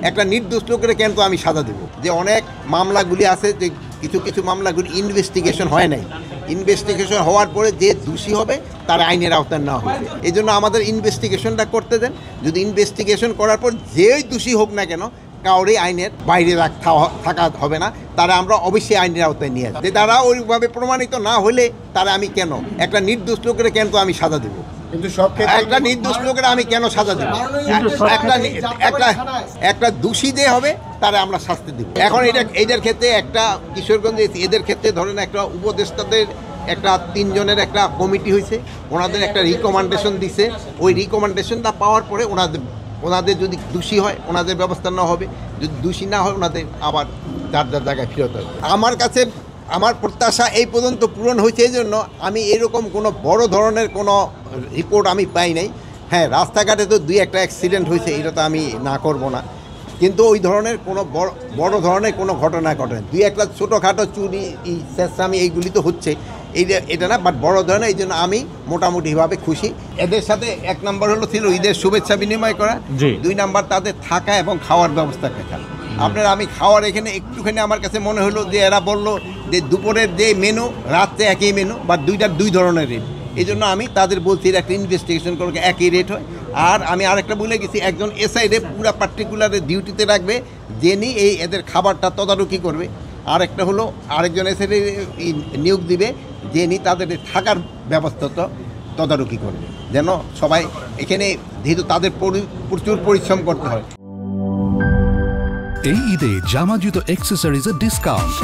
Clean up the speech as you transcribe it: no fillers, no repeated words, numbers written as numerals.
একটা নির্দোষ লোকের কেন তো আমি সাজা দেব? যে অনেক মামলাগুলি আছে, যে কিছু কিছু মামলাগুলি ইনভেস্টিগেশন হয় নাই, ইনভেস্টিগেশন হওয়ার পরে যে দোষী হবে তার আইনের আওতায় না হবে। এই জন্য আমাদের ইনভেস্টিগেশনটা করতে দেন। যদি ইনভেস্টিগেশন করার পর যেই দোষী হোক না কেন, কাউরে আইনের বাইরে থাকা হবে না, তারা আমরা অবশ্যই আইনের আওতায় নিয়ে আসবো। যে তারা ওইভাবে প্রমাণিত না হলে তারা আমি কেন একটা নির্দোষ লোকের কেন তো আমি সাজা দেবো? কিন্তু সব ক্ষেত্রে একটা নির্দোষ লোকের আমি কেন সাজা দেব? একটা দোষী যে হবে তারা আমরা শাস্তি দেব। এখন এদের ক্ষেত্রে একটা কিশোরগঞ্জ এদের ক্ষেত্রে ধরেন একটা উপদেষ্টাদের একটা 3 জনের একটা কমিটি হয়েছে, ওনাদের একটা রিকমেন্ডেশন দিছে। ওই রিকমেন্ডেশনটা পাওয়ার পরে ওনাদের যদি দোষী হয় ওনাদের ব্যবস্থা না হবে, যদি দোষী না হয় ওনাদের আবার যার যার জায়গায় ফেরত হবে। আমার কাছে আমার প্রত্যাশা এই পর্যন্ত পূরণ হয়েছে, এই জন্য আমি এরকম কোনো বড় ধরনের কোনো রিপোর্ট আমি পাই নাই। হ্যাঁ, রাস্তাঘাটে তো 2-1 অ্যাক্সিডেন্ট হয়েছে, এটা তো আমি না করব না, কিন্তু ওই ধরনের কোনো বড় ধরনের কোনো ঘটনা ঘটে 2-1 ছোটোখাটো চুরি চেষ্টামি এইগুলি তো হচ্ছে, এটা না, বাট বড় ধরনের। এই জন্য আমি মোটামুটিভাবে খুশি। এদের সাথে 1 নম্বর হলো ছিল ঈদের শুভেচ্ছা বিনিময় করা, 2 নম্বর তাদের থাকা এবং খাওয়ার ব্যবস্থা রাখা। আপনার আমি খাওয়ার এখানে একটুখানি আমার কাছে মনে হলো যে এরা বললো যে দুপুরের যে মেনু রাত্রে একই মেনু, বা 2 ধরনের রেট। এই জন্য আমি তাদের বলছি একটা ইনভেস্টিগেশন করলে একই রেট হয়। আর আমি আরেকটা বলে গেছি, একজন এসআইরে পুরো পার্টিকুলারে ডিউটিতে রাখবে, যিনি এদের খাবারটা তদারকি করবে। আর একটা হলো আরেকজন এসআইরে নিয়োগ দিবে, যিনি তাদের থাকার ব্যবস্থা তদারকি করবে, যেন সবাই এখানে, যেহেতু তাদের প্রচুর পরিশ্রম করতে হয়। এই ঈদে জামা জুতো অ্যাক্সেসরিজের ডিসকাউন্ট।